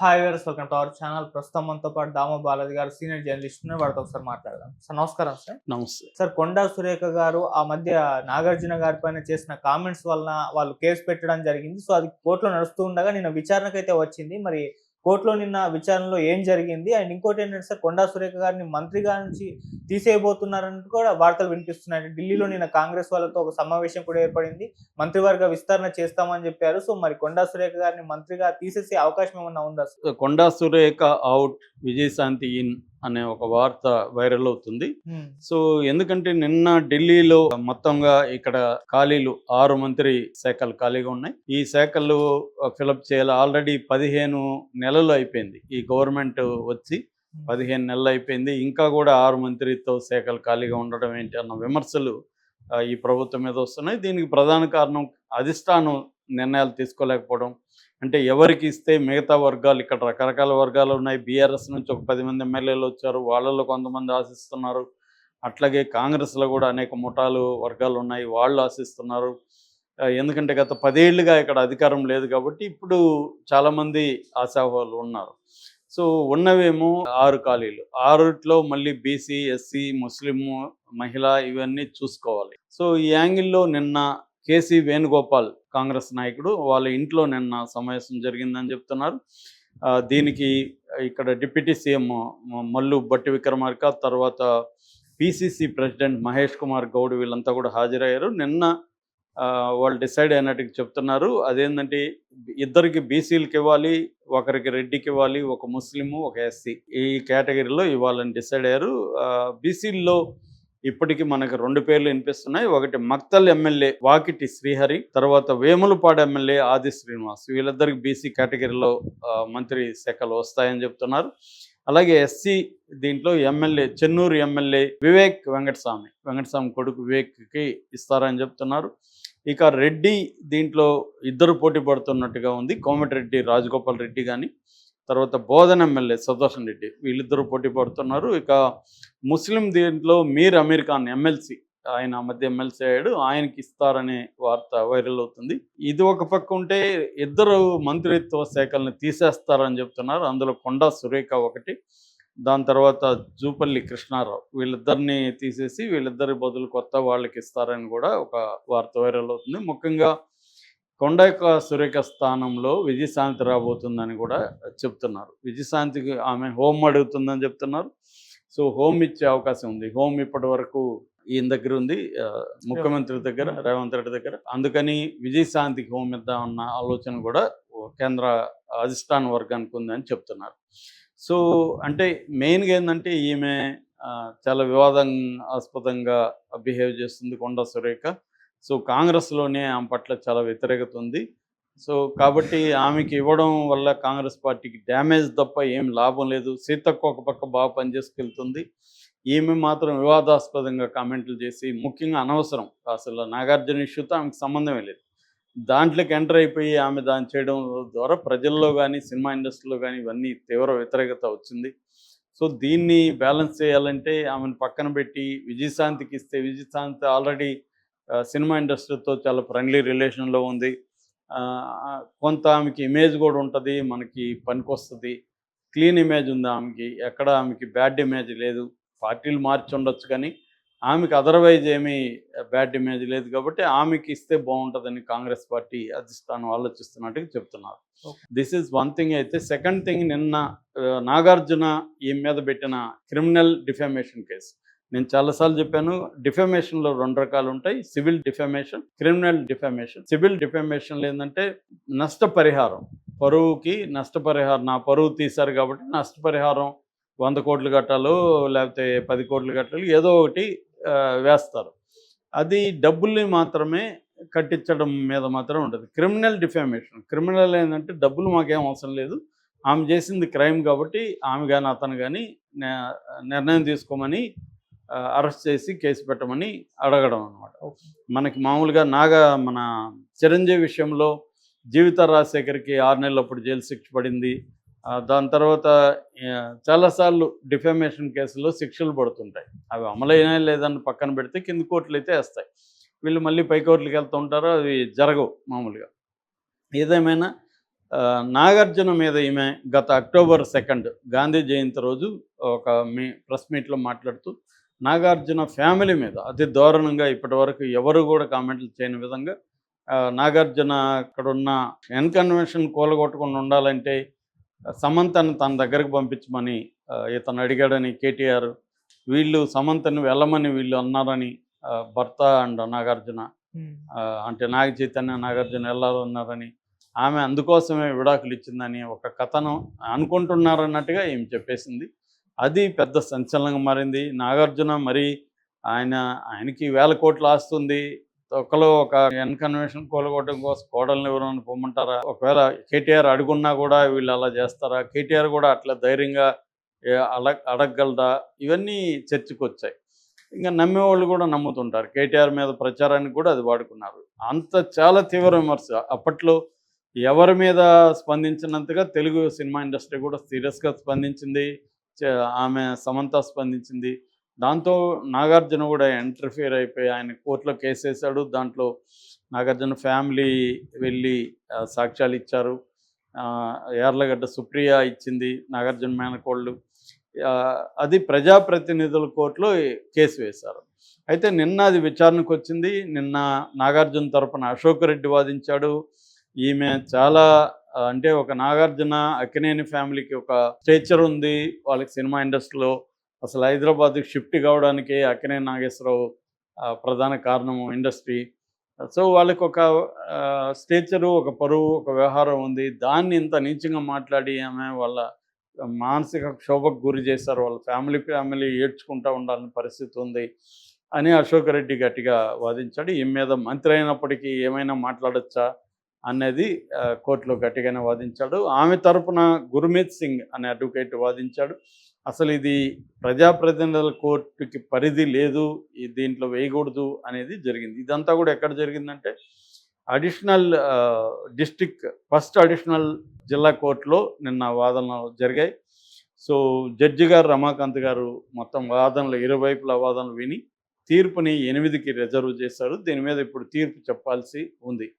Hi viewers, welcome to our channel. ప్రస్తుతం మనతో పాటు దామ బాలాజీ గారు సీనియర్ జర్నలిస్ట్ ఉన్నారు. వారితో ఒకసారి మాట్లాడదాం. సార్ నమస్కారం సార్. నమస్తే. సార్, కొండా సురేఖ గారు ఆ మధ్య నాగార్జున గారి పైన చేసిన కామెంట్స్ వలన వాళ్ళు కేసు పెట్టడం జరిగింది. సో అది కోర్టులో నడుస్తూ ఉండగా నిన్న విచారణకైతే వచ్చింది. మరి కోర్టులో నిన్న విచారణలో ఏం జరిగింది? అండ్ ఇంకోటి ఏంటంటే సార్, కొండా సురేఖ గారిని మంత్రిగా నుంచి తీసేయబోతున్నారని కూడా వార్తలు వినిపిస్తున్నాయి. ఢిల్లీలో నిన్న కాంగ్రెస్ వాళ్ళతో ఒక సమావేశం కూడా ఏర్పడింది. మంత్రివర్గ విస్తరణ చేస్తామని చెప్పారు. సో మరి కొండా సురేఖ గారిని మంత్రిగా తీసేసే అవకాశం ఏమన్నా ఉందా sir? Konda Surekha out, Vijayashanti in అనే ఒక వార్త వైరల్ అవుతుంది. సో ఎందుకంటే నిన్న ఢిల్లీలో మొత్తంగా ఇక్కడ ఖాళీలు 6 మంత్రి శాఖలు ఖాళీగా ఉన్నాయి. ఈ శాఖలు ఫిలప్ చేయాలి. ఆల్రెడీ 15 నెలలు అయిపోయింది ఈ గవర్నమెంట్ వచ్చి. 15 నెలలు అయిపోయింది. ఇంకా కూడా 6 మంత్రిత్వ శాఖలు ఖాళీగా ఉండడం ఏంటి అన్న విమర్శలు ఈ ప్రభుత్వం మీద వస్తున్నాయి. దీనికి ప్రధాన కారణం అధిష్టానం నిర్ణయాలు తీసుకోలేకపోవడం. అంటే ఎవరికి ఇస్తే మిగతా వర్గాలు, ఇక్కడ రకరకాల వర్గాలు ఉన్నాయి. బీఆర్ఎస్ నుంచి ఒక 10 మంది ఎమ్మెల్యేలు వచ్చారు, వాళ్ళలో కొంతమంది ఆశిస్తున్నారు. అట్లాగే కాంగ్రెస్లో కూడా అనేక ముఠాలు వర్గాలు ఉన్నాయి, వాళ్ళు ఆశిస్తున్నారు. ఎందుకంటే గత 10 ఏళ్ళుగా ఇక్కడ అధికారం లేదు కాబట్టి ఇప్పుడు చాలామంది ఆశావాహులు ఉన్నారు. సో ఉన్నవేమో 6 ఖాళీలు, 6లో మళ్ళీ బీసీ, ఎస్సీ, ముస్లిము, మహిళ ఇవన్నీ చూసుకోవాలి. సో ఈ యాంగిల్లో నిన్న కేసీ వేణుగోపాల్ కాంగ్రెస్ నాయకుడు వాళ్ళ ఇంట్లో నిన్న సమావేశం జరిగిందని చెప్తున్నారు. దీనికి ఇక్కడ డిప్యూటీ సీఎం మల్లు భట్టి విక్రమార్క, తర్వాత పిసిసి ప్రెసిడెంట్ మహేష్ కుమార్ గౌడ్ వీళ్ళంతా కూడా హాజరయ్యారు. నిన్న వాళ్ళు డిసైడ్ అయినట్టుగా చెప్తున్నారు. అదేంటంటే ఇద్దరికి బీసీలకు ఇవ్వాలి, ఒకరికి రెడ్డికి ఇవ్వాలి, ఒక ముస్లిము, ఒక ఎస్సీ, ఈ కేటగిరీలో ఇవ్వాలని డిసైడ్ అయ్యారు. బీసీల్లో ఇప్పటికి మనకు 2 పేర్లు వినిపిస్తున్నాయి. ఒకటి మక్తల్ ఎమ్మెల్యే వాకిటి శ్రీహరి, తర్వాత వేములపాడు ఎమ్మెల్యే ఆది శ్రీనివాస్. వీళ్ళిద్దరికి బీసీ కేటగిరీలో మంత్రి శాఖలు వస్తాయని చెప్తున్నారు. అలాగే ఎస్సీ దీంట్లో ఎమ్మెల్యే చెన్నూరు ఎమ్మెల్యే వివేక్ వెంకటస్వామి కొడుకు వివేక్కి ఇస్తారని చెప్తున్నారు. ఇక రెడ్డి దీంట్లో ఇద్దరు పోటీ పడుతున్నట్టుగా ఉంది. కోమటిరెడ్డి రాజగోపాల్ రెడ్డి కానీ, తర్వాత బోధన ఎమ్మెల్యే సుదర్శన్ రెడ్డి, వీళ్ళిద్దరూ పోటీ పడుతున్నారు. ఇక ముస్లిం దీంట్లో మీర్ అమీర్ ఖాన్ ఎమ్మెల్సీ, ఆయన మధ్య ఎమ్మెల్సీ అయ్యాడు, ఆయనకి ఇస్తారనే వార్త వైరల్ అవుతుంది. ఇది ఒక పక్క ఉంటే ఇద్దరు మంత్రిత్వ శాఖల్ని తీసేస్తారని చెప్తున్నారు. అందులో కొండా సురేఖ ఒకటి, దాని తర్వాత జూపల్లి కృష్ణారావు, వీళ్ళిద్దరిని తీసేసి వీళ్ళిద్దరి బదులు కొత్త వాళ్ళకి ఇస్తారని కూడా ఒక వార్త వైరల్ అవుతుంది. ముఖ్యంగా కొండా సురేఖ స్థానంలో విజయశాంతి రాబోతుందని కూడా చెప్తున్నారు. విజయశాంతికి ఆమె హోమ్ అడుగుతుందని చెప్తున్నారు. సో హోమ్ ఇచ్చే అవకాశం ఉంది. హోమ్ ఇప్పటి వరకు ఈయన దగ్గర ఉంది, ముఖ్యమంత్రి దగ్గర, రేవంత్ రెడ్డి దగ్గర. అందుకని విజయశాంతికి హోమ్ ఇద్దామన్న ఆలోచన కూడా కేంద్ర అధిష్టాన వర్గానికి ఉందని చెప్తున్నారు. సో అంటే మెయిన్గా ఏంటంటే ఈమె చాలా వివాదాస్పదంగా బిహేవ్ చేస్తుంది కొండా సురేఖ. సో కాంగ్రెస్లోనే ఆమె పట్ల చాలా వ్యతిరేకత ఉంది. సో కాబట్టి ఆమెకి ఇవ్వడం వల్ల కాంగ్రెస్ పార్టీకి డ్యామేజ్ తప్ప ఏం లాభం లేదు. సీతక్క ఒక పక్క బాగా పనిచేసుకెళ్తుంది, ఈమె మాత్రం వివాదాస్పదంగా కామెంట్లు చేసి, ముఖ్యంగా అనవసరం, అసలు నాగార్జున ఇష్యూతో ఆమెకు సంబంధమే లేదు, దాంట్లోకి ఎంటర్ అయిపోయి ఆమె దాన్ని చేయడం ద్వారా ప్రజల్లో కానీ సినిమా ఇండస్ట్రీలో కానీ ఇవన్నీ తీవ్ర వ్యతిరేకత వచ్చింది. సో దీన్ని బ్యాలెన్స్ చేయాలంటే ఆమెను పక్కన పెట్టి విజయశాంతికి ఇస్తే, విజయశాంతి ఆల్రెడీ సినిమా ఇండస్ట్రీతో చాలా ఫ్రెండ్లీ రిలేషన్లో ఉంది, కొంత ఆమెకి ఇమేజ్ కూడా ఉంటుంది, మనకి పనికొస్తుంది, క్లీన్ ఇమేజ్ ఉంది ఆమెకి, ఎక్కడ ఆమెకి బ్యాడ్ ఇమేజ్ లేదు. పార్టీలు మార్చి ఉండొచ్చు కానీ ఆమెకి అదర్వైజ్ ఏమీ బ్యాడ్ ఇమేజ్ లేదు. కాబట్టి ఆమెకి ఇస్తే బాగుంటుందని కాంగ్రెస్ పార్టీ అధిష్టానం ఆలోచిస్తున్నట్టుగా చెప్తున్నారు. This is one thing. అయితే సెకండ్ థింగ్, నిన్న నాగార్జున ఈ మీద పెట్టిన క్రిమినల్ డిఫామేషన్ కేసు, నేను చాలాసార్లు చెప్పాను, డిఫామేషన్లో 2 రకాలు ఉంటాయి: civil defamation, criminal defamation. Civil డిఫామేషన్లో ఏంటంటే నష్టపరిహారం, పరువుకి నష్టపరిహారం, నా పరువు తీశారు కాబట్టి నష్టపరిహారం 100 కోట్లు కట్టాలో లేకపోతే 10 కోట్లు కట్టాలి, ఏదో ఒకటి వేస్తారు. అది డబ్బుల్ని మాత్రమే కట్టించడం మీద మాత్రం ఉంటుంది. క్రిమినల్ డిఫామేషన్, క్రిమినల్ ఏంటంటే డబ్బులు మాకేం అవసరం లేదు, ఆమె చేసింది క్రైమ్ కాబట్టి ఆమె కానీ అతను కానీ నిర్ణయం తీసుకోమని అరెస్ట్ చేసి కేసు పెట్టమని అడగడం అన్నమాట. మనకి మామూలుగా మన చిరంజీవి విషయంలో జీవిత రాజశేఖర్కి 6 నెలలు అప్పుడు జైలు శిక్ష పడింది. దాని తర్వాత చాలాసార్లు డిఫామేషన్ కేసులో శిక్షలు పడుతుంటాయి. అవి అమలైనా లేదని పక్కన పెడితే కింది కోర్టులు అయితే వేస్తాయి, వీళ్ళు మళ్ళీ పై కోర్టులకు వెళ్తూ ఉంటారు, అవి జరగవు మామూలుగా. ఏదేమైనా నాగార్జున మీద ఈమె గత అక్టోబర్ 2 గాంధీ జయంతి రోజు ఒక ప్రెస్ మీట్లో మాట్లాడుతూ నాగార్జున ఫ్యామిలీ మీద అతి దారుణంగా ఇప్పటివరకు ఎవరు కూడా కామెంట్లు చేయని విధంగా నాగార్జున అక్కడున్న కన్వెన్షన్ కూలగొట్టకుండా ఉండాలంటే సమంతను తన దగ్గరకు పంపించమని ఇతను అడిగాడని కేటీఆర్, వీళ్ళు సమంతను వెళ్ళమని వీళ్ళు అన్నారని భర్త అండ్ నాగార్జున అంటే నాగ చైతన్య నాగార్జున వెళ్ళాలన్నారని, ఆమె అందుకోసమే విడాకులు ఇచ్చిందని ఒక కథనం అనుకుంటున్నారన్నట్టుగా ఏమి చెప్పేసింది. అది పెద్ద సంచలనంగా మారింది. నాగార్జున మరి ఆయనకి 1000 కోట్లు ఆస్తుంది. ఒకలో ఒక కన్వెన్షన్ కూలగొట్టడం కోసం కోడల్ని ఎవరైనా పొమ్మంటారా? ఒకవేళ కేటీఆర్ అడుగున్నా కూడా వీళ్ళు అలా చేస్తారా? కేటీఆర్ కూడా అట్లా ధైర్యంగా అడగగలదా? ఇవన్నీ చర్చకు వచ్చాయి. ఇంకా నమ్మేవాళ్ళు కూడా నమ్ముతుంటారు. కేటీఆర్ మీద ప్రచారానికి కూడా అది వాడుకున్నారు. అంత చాలా తీవ్ర విమర్శ. అప్పట్లో ఎవరి మీద స్పందించినంతగా తెలుగు సినిమా ఇండస్ట్రీ కూడా సీరియస్గా స్పందించింది. ఆమె సమంత స్పందించింది. దాంతో నాగార్జున కూడా ఇంటర్ఫియర్ అయిపోయి ఆయన కోర్టులో కేసు వేశాడు. దాంట్లో నాగార్జున ఫ్యామిలీ వెళ్ళి సాక్ష్యాలు ఇచ్చారు. యార్లగడ్డ సుప్రియ ఇచ్చింది, నాగార్జున మేనకోళ్ళు. అది ప్రజాప్రతినిధుల కోర్టులో కేసు వేశారు. అయితే నిన్న అది విచారణకు వచ్చింది. నిన్న నాగార్జున తరపున అశోక్ రెడ్డి వాదించాడు. ఈమె చాలా అంటే ఒక నాగార్జున అక్కినేని ఫ్యామిలీకి ఒక స్టేచర్ ఉంది. వాళ్ళకి సినిమా ఇండస్ట్రీలో అసలు హైదరాబాద్కి షిఫ్ట్ కావడానికి అక్కినేని నాగేశ్వరరావు ప్రధాన కారణము ఇండస్ట్రీ. సో వాళ్ళకి ఒక స్టేచరు, ఒక పరువు, ఒక వ్యవహారం ఉంది. దాన్ని ఇంత నీచంగా మాట్లాడి ఆమె వాళ్ళ మానసిక క్షోభకు గురి చేశారు. వాళ్ళ ఫ్యామిలీ ఏడ్చుకుంటూ ఉండాలని పరిస్థితి ఉంది అని అశోక్ రెడ్డి గట్టిగా వాదించాడు. ఈ మీద మంత్రి అయినప్పటికీ ఏమైనా మాట్లాడచ్చా అనేది కోర్టులో గట్టిగానే వాదించాడు. ఆమె తరపున గుర్మీత్ సింగ్ అనే అడ్వకేట్ వాదించాడు. అసలు ఇది ప్రజాప్రతినిధుల కోర్టుకి పరిధి లేదు, దీంట్లో వేయకూడదు అనేది జరిగింది. ఇదంతా కూడా ఎక్కడ జరిగిందంటే అడిషనల్ ఫస్ట్ అడిషనల్ జిల్లా కోర్టులో నిన్న వాదనలు జరిగాయి. సో జడ్జి గారు రమాకాంత్ గారు మొత్తం వాదనలు ఇరువైపుల వాదనలు విని తీర్పుని 8కి రిజర్వ్ చేశారు. దీని మీద ఇప్పుడు తీర్పు చెప్పాల్సి ఉంది.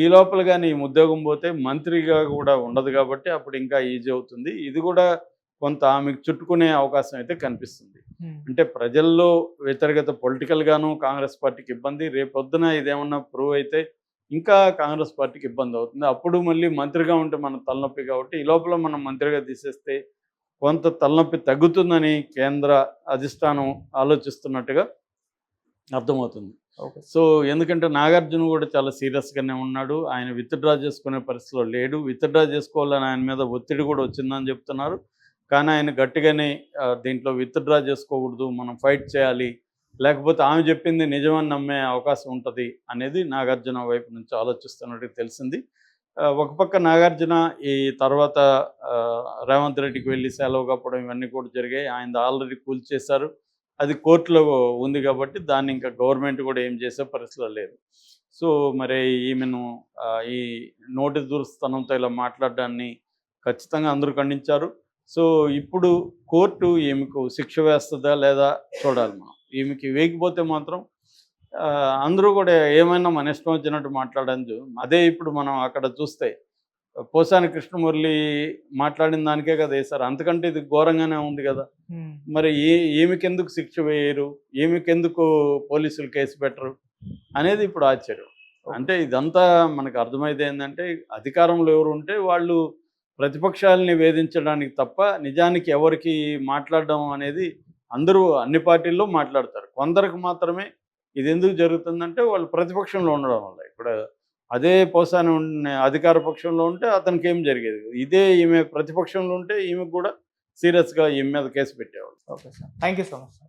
ఈ లోపల కానీ ఈ ఉద్యోగం పోతే మంత్రిగా కూడా ఉండదు కాబట్టి అప్పుడు ఇంకా ఈజీ అవుతుంది. ఇది కూడా కొంత ఆమెకు చుట్టుకునే అవకాశం అయితే కనిపిస్తుంది. అంటే ప్రజల్లో వ్యతిరేకత పొలిటికల్గాను కాంగ్రెస్ పార్టీకి ఇబ్బంది. రేపొద్దున ఇదేమన్నా ప్రూవ్ అయితే ఇంకా కాంగ్రెస్ పార్టీకి ఇబ్బంది అవుతుంది. అప్పుడు మళ్ళీ మంత్రిగా ఉంటే మన తలనొప్పి కాబట్టి ఈ లోపల మనం మంత్రిగా తీసేస్తే కొంత తలనొప్పి తగ్గుతుందని కేంద్ర అధిష్టానం ఆలోచిస్తున్నట్టుగా అర్థమవుతుంది. సో ఎందుకంటే నాగార్జున కూడా చాలా సీరియస్గానే ఉన్నాడు. ఆయన విత్డ్రా చేసుకునే పరిస్థితిలో లేడు. విత్డ్రా చేసుకోవాలని ఆయన మీద ఒత్తిడి కూడా వచ్చిందని చెప్తున్నారు. కానీ ఆయన గట్టిగానే దీంట్లో విత్డ్రా చేసుకోకూడదు, మనం ఫైట్ చేయాలి, లేకపోతే ఆమె చెప్పింది నిజమని నమ్మే అవకాశం ఉంటుంది అనేది నాగార్జున వైపు నుంచి ఆలోచిస్తున్నట్టు తెలిసింది. ఒక పక్క నాగార్జున ఈ తర్వాత రేవంత్ రెడ్డికి వెళ్ళి సెలవు కప్పడం ఇవన్నీ కూడా జరిగాయి. ఆయన ఆల్రెడీ కూల్చేశారు. అది కోర్టులో ఉంది కాబట్టి దాన్ని ఇంకా గవర్నమెంట్ కూడా ఏం చేసే పరిస్థితిలో లేదు. సో మరి ఈమెను ఈ నోటి దురుస్తనంతో ఇలా మాట్లాడడాన్ని ఖచ్చితంగా అందరూ ఖండించారు. సో ఇప్పుడు కోర్టు ఈమెకు శిక్ష వేస్తుందా లేదా చూడాలి మనం. ఈమెకి వేయకపోతే మాత్రం అందరూ కూడా ఏమైనా మన ఇష్టం వచ్చినట్టు మాట్లాడచ్చు. అదే ఇప్పుడు మనం అక్కడ చూస్తే పోసాని కృష్ణమురళి మాట్లాడిన దానికే కదా వేశారు. అంతకంటే ఇది ఘోరంగానే ఉంది కదా. మరి ఈమెకెందుకు శిక్ష వేయరు, ఈమెకెందుకు పోలీసులు కేసు పెట్టరు అనేది ఇప్పుడు ఆశ్చర్యం. అంటే ఇదంతా మనకు అర్థమైతే ఏంటంటే అధికారంలో ఎవరు ఉంటే వాళ్ళు ప్రతిపక్షాలని వేధించడానికి తప్ప నిజానికి ఎవరికి మాట్లాడడం అనేది అందరూ అన్ని పార్టీల్లో మాట్లాడతారు. కొందరికి మాత్రమే ఇది ఎందుకు జరుగుతుందంటే వాళ్ళు ప్రతిపక్షంలో ఉండడం వల్ల. ఇప్పుడు అదే పోసాని అధికార పక్షంలో ఉంటే అతనికి ఏం జరిగేది. ఇదే ఈమె ప్రతిపక్షంలో ఉంటే ఈమెకు కూడా సీరియస్గా ఈమె మీద కేసు పెట్టేవాళ్ళు. Okay sir, thank you so much.